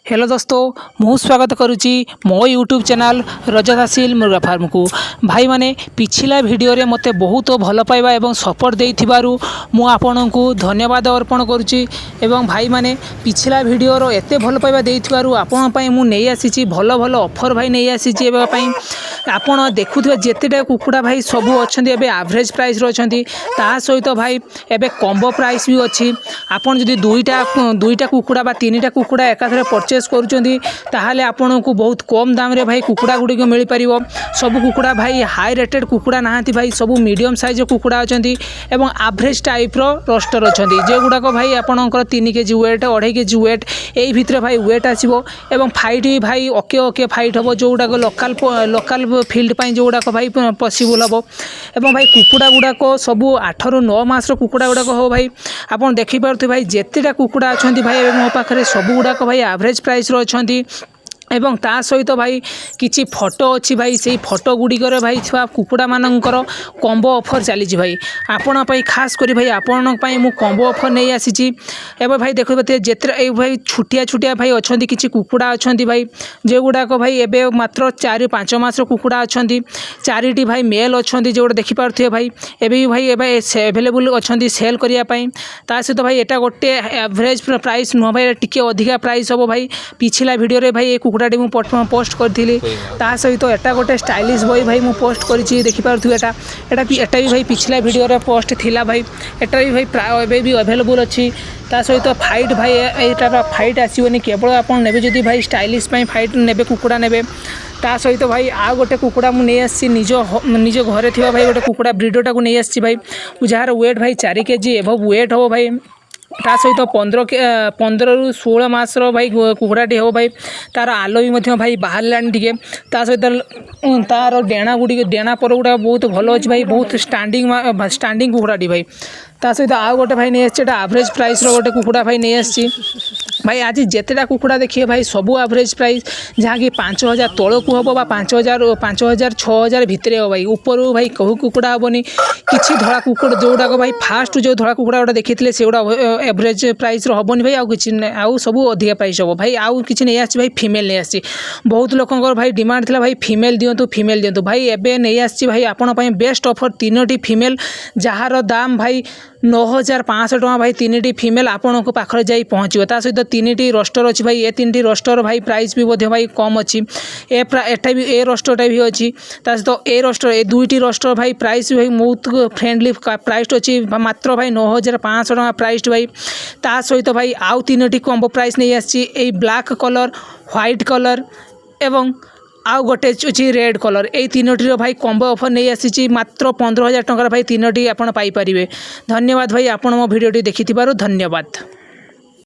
Hello दोस्तों मु स्वागत करुच्ची मो यूट्यूब चैनल रजताशील मुर्गा फार्म को भाई माने पिछला वीडियो रे मते बहुत भल पाइबा एवं सपोर्ट देइथिबारु मु आपन को धन्यवाद अर्पण करुच्ची एवं भाई माने पिछला वीडियो रो एते भल पाइबा देइथिबारु आपन पई मु नै आसीची भल भल ऑफर भाई नै आसीची एबा पई आपन देखुथिबा जेतेटा कुकुडा भाई सबु अछंती एबे एवरेज प्राइस रो अछंती ता सहित भाई एबे कॉम्बो प्राइस भी अछि आपन जदी दुईटा कुकुडा बा तीनटा कुकुडा एकाथरे परचेस करुचंती ताहाले आपन को बहुत कम दाम रे भाई कुकुडा गुडी को मिल परिबो। सब कुकुडा भाई हाई रेटेड कुकुडा नाहांती भाई सब मीडियम साइज कुकुडा अछंती एवं एवरेज टाइप रो रोस्टर अछंती जे गुडा को भाई आपनकर 3 केजी वेट 2.5 केजी वेट एई भितरे भाई वेट आसीबो एवं फाइट भी भाई ओके फाइट हबो जो गुडा को लोकल फील्ड पई जो गुडा को भाई पॉसिबल हबो एवं भाई कुकुडा गुडा को सब 8 रु 9 मास रो कुकुडा गुडा को हो भाई आपन देखि पारथि भाई जेतेटा कुकुडा अछंती भाई एवं मो पाखरे सब गुडा को भाई एवरेज प्राइस रो अछंती एवं ता सहित भाई किछि फोटो अच्छी भाई से फोटो गुड़िकर भाई छुआ कुकुड़ा मानकर कॉम्बो ऑफर चली भाई आपण पाई खास करी भाई आपण पाई मु कॉम्बो ऑफर नहीं आसी एवं भाई देखते जेते भाई छुटिया भाई अच्छा किछि कुकुड़ा अच्छा भाई जो गुड़ाक भाई एबे मात्र 4-5 मास कुकुड़ा अच्छा 4टी भाई मेल अच्छा जो देखिपे भाई एबे भाई एबे एवेलेबल अच्छा सेल करने ता सहित भाई एटा गोटे एवरेज प्राइस नुह भाई टिके अधिका प्राइस हम भाई पिछला वीडियो रे भाई कुकुडाटी मु पोस्ट करी ता सहित एटा गोटे स्टाइलिश बॉय भाई मु पोस्ट करी देखिपे एटा भी भाई पिछला वीडियो रे पोस्ट थिला भाई एटा भी भाई प्राय एबे भी अवेलेबल अच्छी ता सहित फाइट भाई एटा फाइट आसीबनी केवल आपन नेबे जदी भाई स्टाइलिश पई फाइट नेबे कुकुडा नेबे ता सहित भाई आ गोटे कुकुडा मु नै आसी निज घरे थिबा भाई गोटे कुकुडा ब्रीडरटा को नै आसी भाई जार वेट भाई 4 केजी एभव वेट हो भाई ता सहित 15 रु 16 मास भाई कुकुड़ाटी हो भाई तार आलो भी भाई बाहर लानी टिके ता सहित तार डेणा गुड़ी डेणा पर गुड़ा बहुत भल अच्छे भाई बहुत स्टैंडिंग कुकुड़ाटी भाई ता सहित आउ गोटे भाई नहीं आसছে एवरेज प्राइस रो गोटे कुकुड़ा भाई नहीं आसছি भाई आज जेतेटा कुकुड़ा देखिए भाई सबू एवरेज प्राइस जहाँ कि 5000 तल को हम 5000 6000 भितर हो भाई ऊपर भाई कहू कुकुड़ा हेनी किसी धड़ा कुकुड़ा जोड़ा भाई फास्ट जो धड़ा कुकुड़ा गोटा देखी से गुड़ा एवरेज प्राइस हेनी भाई आउ सब अधिका प्राइस हम भाई आउ कि नहीं आसी भाई फीमेल नहीं आसी बहुत लोकर भाई डिमांड था भाई फीमेल दिंतु भाई एवं नहीं आसी भाई आपण बेस्ट ऑफर 3टी फीमेल जार दाम भाई 9500 टका भाई 3टी फीमेल आपण को पाखरे जाई पहुँचो ता सहित 3टी रोस्टर अच्छी भाई ए 3टी रोस्टर भाई प्राइस भी भाई कम अच्छी एटा भी ए रोस्टरटा भी अच्छी ता सहित ए रोस्टर ए 2टी रोस्टर भाई प्राइस भाई बहुत फ्रेंडली प्राइस अच्छी मात्र भाई 9500 टका प्राइस भाई ता सहित भाई आउ 3टी कॉम्बो प्राइस नहीं आसी ब्लैक कलर व्हाइट कलर एवं आउ गोटे अच्छी रेड कलर ये 3टी भाई कॉम्बो ऑफर नहीं आसी मात्र 15000 टंकार भाई 3टी आपन पाई परिबे। धन्यवाद भाई आपण मो वीडियोटी देखि धन्यवाद।